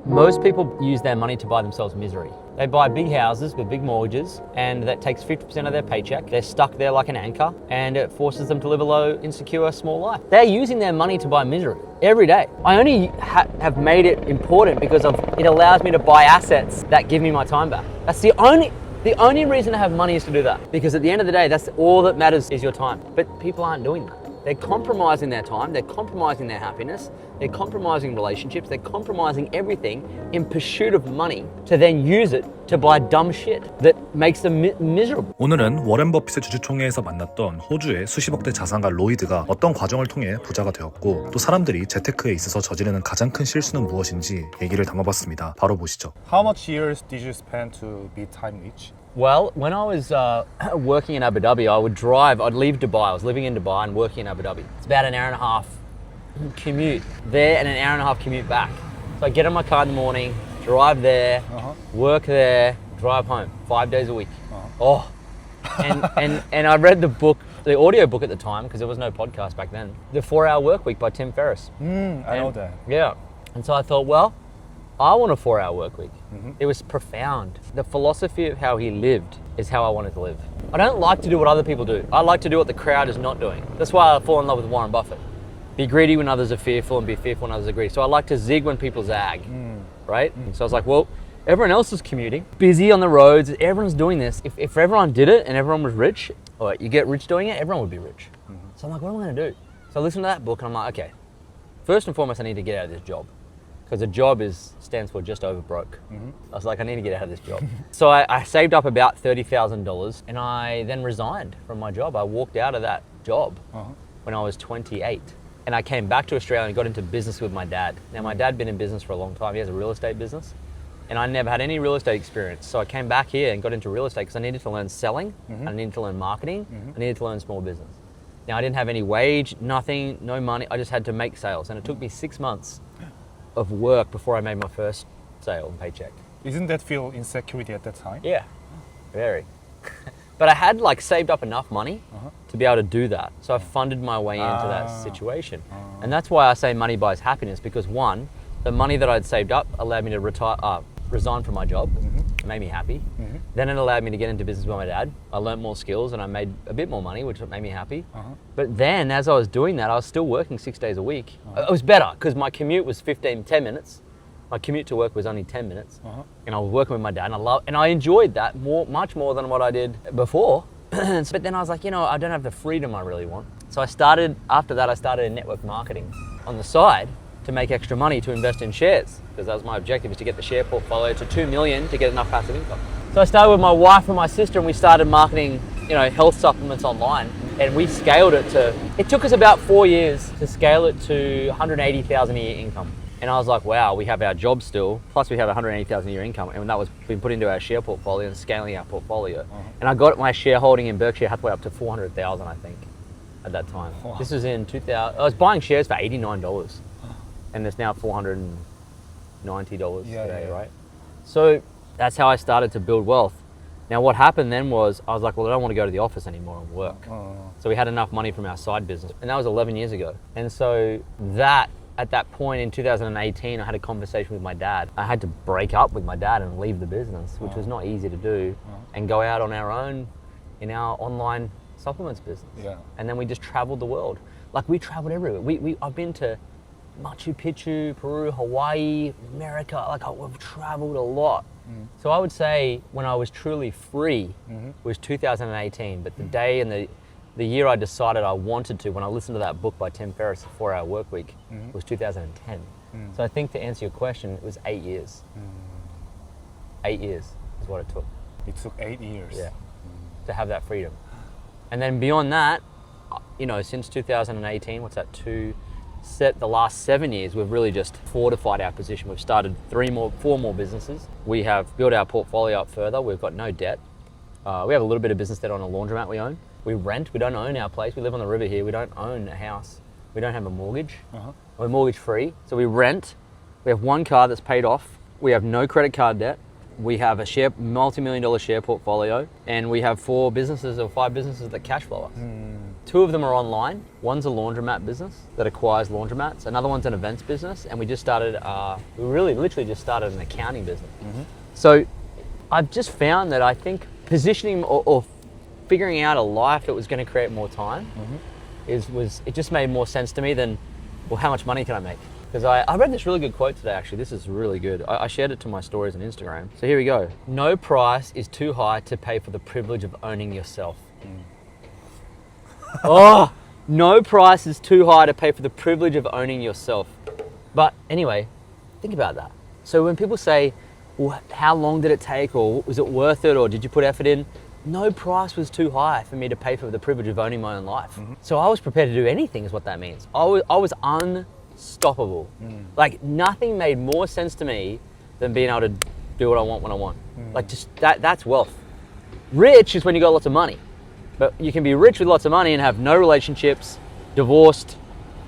Most people use their money to buy themselves misery. They buy big houses with big mortgages, and that takes 50% of their paycheck. They're stuck there like an anchor, and it forces them to live a low, insecure, small life. They're using their money to buy misery every day. I only have made it important because it allows me to buy assets that give me my time back. That's the only reason to have money is to do that. Because at the end of the day, that's all that matters is your time. But people aren't doing that. They're compromising their time, they're compromising their happiness, they're compromising relationships, they're compromising everything in pursuit of money to then use it to buy dumb shit that makes them miserable. 오늘은 워렌 버핏의 주주총회에서 만났던 호주의 수십억대 자산가 로이드가 어떤 과정을 통해 부자가 되었고 또 사람들이 재테크에 있어서 저지르는 가장 큰 실수는 무엇인지 얘기를 담아봤습니다. 바로 보시죠. How much years did you spend to be time rich? Well, when I was working in Abu Dhabi, I'd leave Dubai. I was living in Dubai and working in Abu Dhabi. It's about an hour and a half commute there and an hour and a half commute back. So I get in my car in the morning, drive there, work there, drive home 5 days a week. And I read the audio book at the time because there was no podcast back then. The 4-Hour Work Week by Tim Ferriss. I know that. Yeah. And so I thought, well, I want a 4-hour work week. It was profound. The philosophy of how he lived is how I wanted to live. I don't like to do what other people do. I like to do what the crowd is not doing. That's why I fall in love with Warren Buffett. Be greedy when others are fearful and be fearful when others are greedy. So I like to zig when people zag, right? So I was like, well, everyone else is commuting, busy on the roads, everyone's doing this. If everyone did it and everyone was rich, or you get rich doing it, everyone would be rich. So I'm like, what am I gonna do? So I listened to that book and I'm like, okay, first and foremost, I need to get out of this job. Because a job stands for just over broke. I was like, I need to get out of this job. So I saved up about $30,000 and I then resigned from my job. I walked out of that job when I was 28. And I came back to Australia and got into business with my dad. Now my dad had been in business for a long time. He has a real estate business. And I never had any real estate experience. So I came back here and got into real estate because I needed to learn selling, I needed to learn marketing, I needed to learn small business. Now I didn't have any wage, nothing, no money. I just had to make sales. And it took me 6 months of work before I made my first sale and paycheck. Isn't that feel insecurity at that time? Yeah, very. But I had saved up enough money to be able to do that. So I funded my way into that situation. And that's why I say money buys happiness, because one, the money that I'd saved up allowed me to resign from my job. It made me happy. Then it allowed me to get into business with my dad. I learned more skills and I made a bit more money, which made me happy. But then as I was doing that, I was still working 6 days a week. It was better because my commute was 10 minutes. My commute to work was only 10 minutes. And I was working with my dad and I enjoyed that much more than what I did before. But then I was like, I don't have the freedom I really want. So after that, I started in network marketing on the side to make extra money to invest in shares, because that was my objective, is to get the share portfolio to 2 million to get enough passive income. So I started with my wife and my sister and we started marketing, health supplements online, and we scaled it it took us about 4 years to scale it to 180,000 a year income. And I was like, wow, we have our job still, plus we have 180,000 a year income, and that was been put into our share portfolio and scaling our portfolio. And I got my shareholding in Berkshire Hathaway up to 400,000, I think, at that time. Wow. This was in 2000. I was buying shares for $89. And it's now $490 today, right? So that's how I started to build wealth. Now what happened then was, I was like, well, I don't want to go to the office anymore and work. So we had enough money from our side business, and that was 11 years ago. And so at that point in 2018, I had a conversation with my dad. I had to break up with my dad and leave the business, which was not easy to do, and go out on our own in our online supplements business. Yeah. And then we just traveled the world. We traveled everywhere. I've been to Machu Picchu, Peru, Hawaii, America. We've traveled a lot. So I would say when I was truly free was 2018, but the day and the year I decided I wanted to, when I listened to that book by Tim Ferriss, The 4-Hour Work Week, was 2010. So I think to answer your question, it was 8 years. 8 years is what it took. It took 8 years. Yeah, to have that freedom. And then beyond that, since 2018, the last 7 years, we've really just fortified our position. We've started 4 more businesses. We have built our portfolio up further. We've got no debt. We have a little bit of business debt on a laundromat we own. We rent. We don't own our place. We live on the river here. We don't own a house. We don't have a mortgage. We're mortgage free. So we rent. We have 1 car that's paid off. We have no credit card debt. We have a multi-million-dollar share portfolio, and we have 5 businesses that cash flow us. Two of them are online. One's a laundromat business that acquires laundromats. Another one's an events business. And we just started, we really literally just started an accounting business. So I've just found that I think positioning or figuring out a life that was going to create more time it just made more sense to me than, well, how much money can I make? Because I read this really good quote today, actually. This is really good. I shared it to my stories on Instagram. So here we go. No price is too high to pay for the privilege of owning yourself. Oh, no price is too high to pay for the privilege of owning yourself. But anyway, think about that. So when people say, well, how long did it take, or was it worth it, or did you put effort in? No price was too high for me to pay for the privilege of owning my own life. So I was prepared to do anything is what that means. I was unstoppable. Like nothing made more sense to me than being able to do what I want when I want. Like just that's wealth. Rich is when you got lots of money. But you can be rich with lots of money and have no relationships, divorced,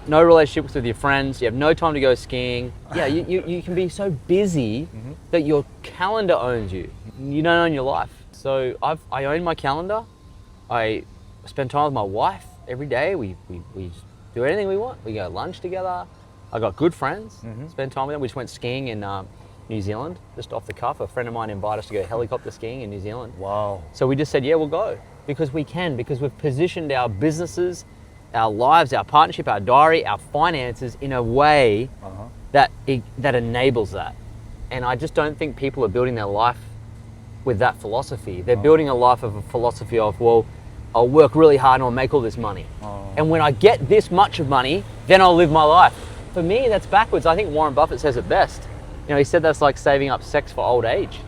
no relationships with your friends, you have no time to go skiing. Yeah, you can be so busy that your calendar owns you. You don't own your life. So I own my calendar. I spend time with my wife every day. We do anything we want. We go lunch together. I got good friends, spend time with them. We just went skiing in New Zealand, just off the cuff. A friend of mine invited us to go helicopter skiing in New Zealand. Wow. So we just said, yeah, we'll go. Because we can, because we've positioned our businesses, our lives, our partnership, our diary, our finances in a way that enables that. And I just don't think people are building their life with that philosophy. They're building a life of a philosophy of, well, I'll work really hard and I'll make all this money. And when I get this much of money, then I'll live my life. For me, that's backwards. I think Warren Buffett says it best. You know, he said that's like saving up sex for old age.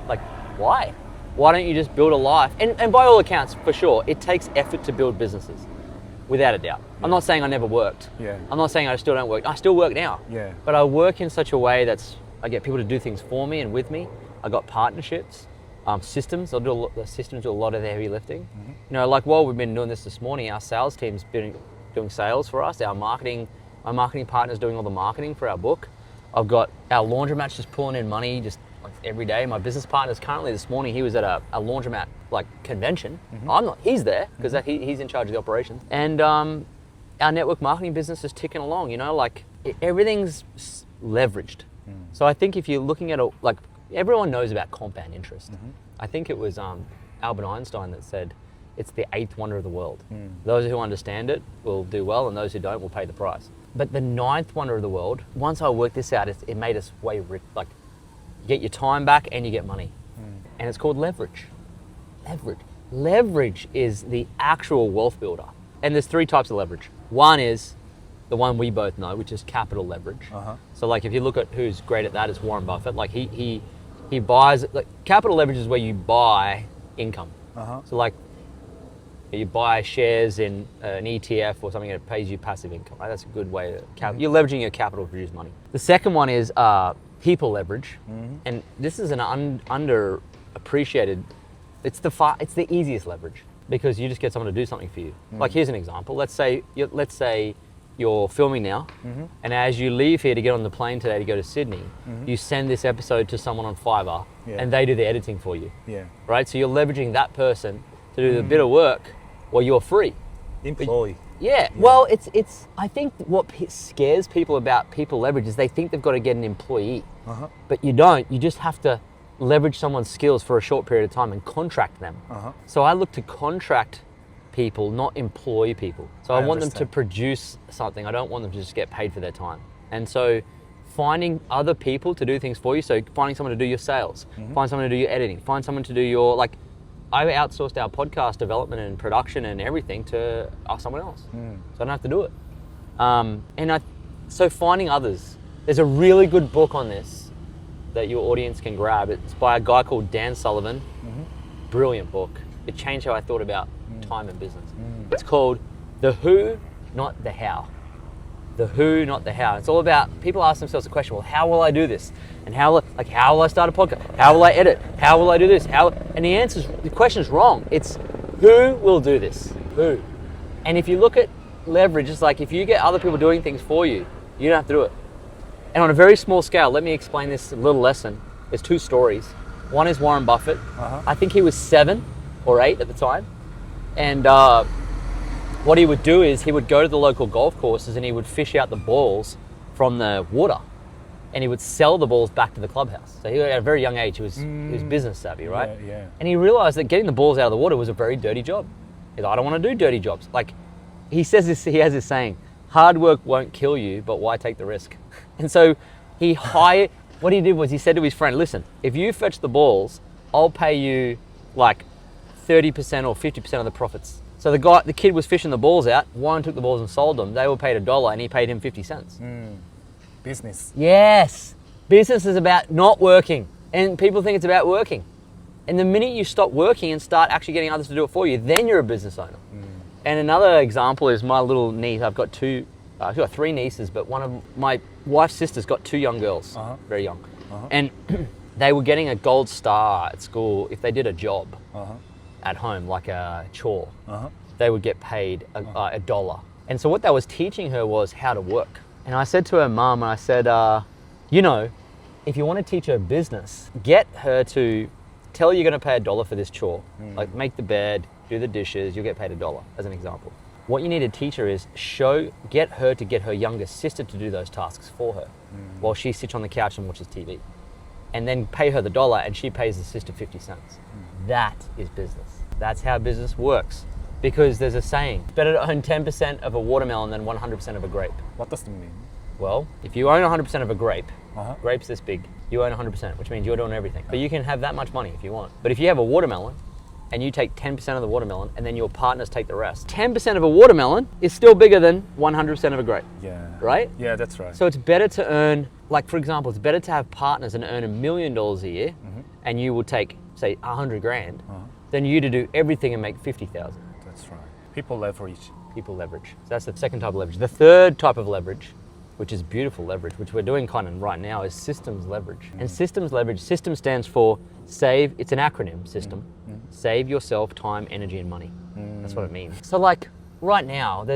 Like, why? Why don't you just build a life? And by all accounts, for sure, it takes effort to build businesses, without a doubt. I'm not saying I never worked. I'm not saying I still don't work. I still work now. But I work in such a way I get people to do things for me and with me. I got partnerships, systems. The systems do a lot of the heavy lifting. You know, like while we've been doing this morning, our sales team's been doing sales for us. My marketing partner's doing all the marketing for our book. I've got our laundromat just pulling in money just like every day. My business partner's currently this morning, he was at a laundromat like convention. I'm not, he's there because he's in charge of the operations. And our network marketing business is ticking along, you know, like everything's leveraged. So I think if you're looking at like everyone knows about compound interest. I think it was Albert Einstein that said it's the 8th wonder of the world. Those who understand it will do well, and those who don't will pay the price. But the 9th wonder of the world, once I worked this out, it made us way rich. Like, you get your time back and you get money. And it's called leverage. Leverage is the actual wealth builder. And there's 3 types of leverage. One is the one we both know, which is capital leverage. So like if you look at who's great at that, it's Warren Buffett. Like he buys, like capital leverage is where you buy income. So like you buy shares in an ETF or something that pays you passive income, right? That's a good way to, you're leveraging your capital to produce money. The second one is people leverage. And this is an underappreciated, it's the easiest leverage because you just get someone to do something for you. Like here's an example. Let's say you're filming now, and as you leave here to get on the plane today to go to Sydney, you send this episode to someone on Fiverr, and they do the editing for you. Right? So you're leveraging that person to do the bit of work while you're free. Employee. Well, it's. I think what scares people about people leverage is they think they've got to get an employee, but you don't. You just have to leverage someone's skills for a short period of time and contract them. So I look to contract people, not employ people. So I want them to produce something. I don't want them to just get paid for their time. And so finding other people to do things for you, so finding someone to do your sales, find someone to do your editing, find someone to do your, like, I outsourced our podcast development and production and everything to someone else. So I don't have to do it. So finding others. There's a really good book on this that your audience can grab. It's by a guy called Dan Sullivan. Brilliant book. It changed how I thought about time and business. It's called The Who, Not the How. The who, not the how. It's all about, people ask themselves the question, well, how will I do this? And how will I start a podcast? How will I edit? How will I do this? And the question is wrong. It's who will do this? Who? And if you look at leverage, it's like if you get other people doing things for you, you don't have to do it. And on a very small scale, let me explain this little lesson. There's 2 stories. One is Warren Buffett. I think he was 7 or 8 at the time. And what he would do is he would go to the local golf courses and he would fish out the balls from the water, and he would sell the balls back to the clubhouse. So he, at a very young age, he was business savvy, right? Yeah. And he realized that getting the balls out of the water was a very dirty job. He's like, I don't want to do dirty jobs. Like, he says this, he has this saying, hard work won't kill you, but why take the risk? And so he hired, what he did was he said to his friend, listen, if you fetch the balls, I'll pay you like 30% or 50% of the profits. So the kid was fishing the balls out, Warren took the balls and sold them, they were paid $1 and he paid him 50 cents. Business. Yes, business is about not working, and people think it's about working. And the minute you stop working and start actually getting others to do it for you, then you're a business owner. And another example is my little niece. I've got three nieces, but one of my wife's sisters got two young girls, very young. And they were getting a gold star at school if they did a job at home, like a chore. They would get paid $1. And so what that was teaching her was how to work. And I said to her mum, I said, you know, if you want to teach her business, get her to tell her you're going to pay $1 for this chore. Like make the bed, do the dishes, you'll get paid $1, as an example. What you need to teach her is get her to get her younger sister to do those tasks for her while she sits on the couch and watches TV. And then pay her the $1 and she pays the sister 50 cents. That is business. That's how business works. Because there's a saying, it's better to own 10% of a watermelon than 100% of a grape. What does that mean? Well, if you own 100% of a grape, grape's this big, you own 100%, which means you're doing everything. But you can have that much money if you want. But if you have a watermelon, and you take 10% of the watermelon, and then your partners take the rest, 10% of a watermelon is still bigger than 100% of a grape. Yeah. Right? Yeah, that's right. So it's better to earn, like for example, it's better to have partners and earn $1 million a year, and you will take, say, 100 grand, than you to do everything and make 50,000. That's right. People leverage. People leverage. So that's the second type of leverage. The third type of leverage, which is beautiful leverage, which we're doing kind of right now, is systems leverage. And systems leverage, system stands for save, it's an acronym, system. Save yourself time, energy, and money. That's what it means. So like right now,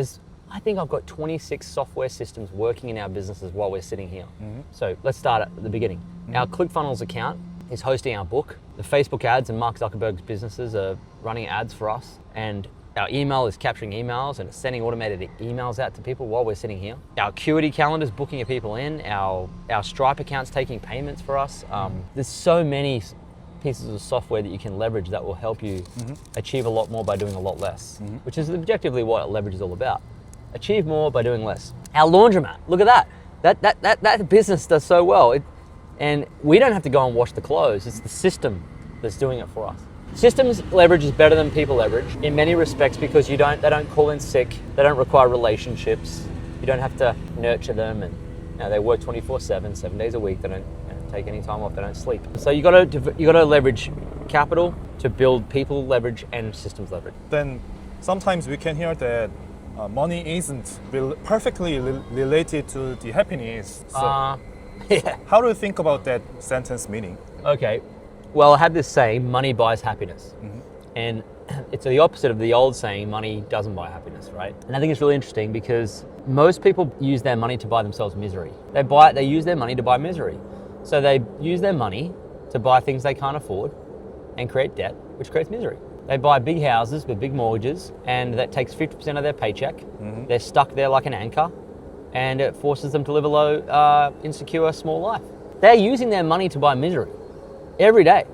I think I've got 26 software systems working in our businesses while we're sitting here. So let's start at the beginning. Our ClickFunnels account is hosting our book. The Facebook ads and Mark Zuckerberg's businesses are running ads for us. And our email is capturing emails and it's sending automated emails out to people while we're sitting here. Our Acuity calendar is booking your people in. Our Stripe account's taking payments for us. There's so many pieces of software that you can leverage that will help you achieve a lot more by doing a lot less, which is objectively what leverage is all about. Achieve more by doing less. Our laundromat, look at that. That business does so well. And we don't have to go and wash the clothes. It's the system that's doing it for us. Systems leverage is better than people leverage in many respects because they don't call in sick, they don't require relationships, you don't have to nurture them, and they work 24/7, 7 days a week. They don't take any time off, they don't sleep. So you got to leverage capital to build people leverage and systems leverage. Then sometimes we can hear that money isn't perfectly related to the happiness. So Yeah. how do you think about that sentence meaning? Okay. Well, I have this saying, money buys happiness. And it's the opposite of the old saying, money doesn't buy happiness, right? And I think it's really interesting because most people use their money to buy themselves misery. They use their money to buy misery. So they use their money to buy things they can't afford and create debt, which creates misery. They buy big houses with big mortgages, and that takes 50% of their paycheck. They're stuck there like an anchor, and it forces them to live a low, insecure, small life. They're using their money to buy misery every day.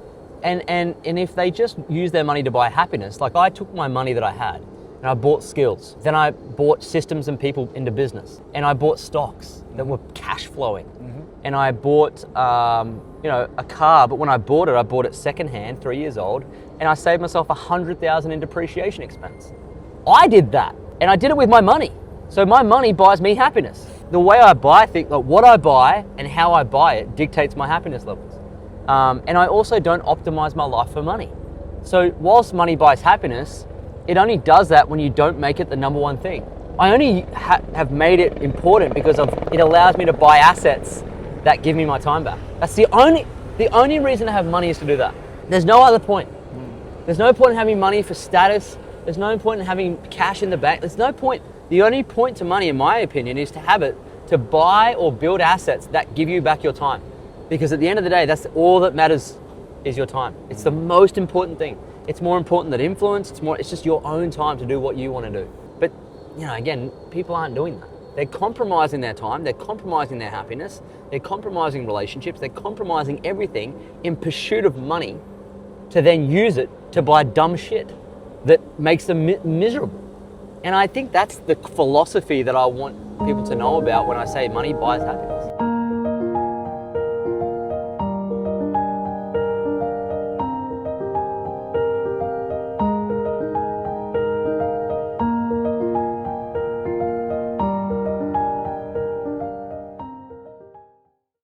And if they just use their money to buy happiness, like I took my money that I had and I bought skills, then I bought systems and people into business, and I bought stocks that were cash flowing. And I bought a car, but when I bought it secondhand, 3 years old, and I saved myself $100,000 in depreciation expense. I did that, and I did it with my money. So my money buys me happiness. The way I buy things, like what I buy and how I buy it, dictates my happiness levels. And I also don't optimize my life for money. So whilst money buys happiness, it only does that when you don't make it the number one thing. I only have made it important because it allows me to buy assets that give me my time back. That's the only reason to have money is to do that. There's no other point. There's no point in having money for status. There's no point in having cash in the bank. There's no point. The only point to money, in my opinion, is to have it to buy or build assets that give you back your time. Because at the end of the day, that's all that matters is your time. It's the most important thing. It's more important than influence. It's just your own time to do what you want to do. But you know, again, people aren't doing that. They're compromising their time, they're compromising their happiness, they're compromising relationships, they're compromising everything in pursuit of money to then use it to buy dumb shit that makes them miserable. And I think that's the philosophy that I want people to know about when I say money buys happiness.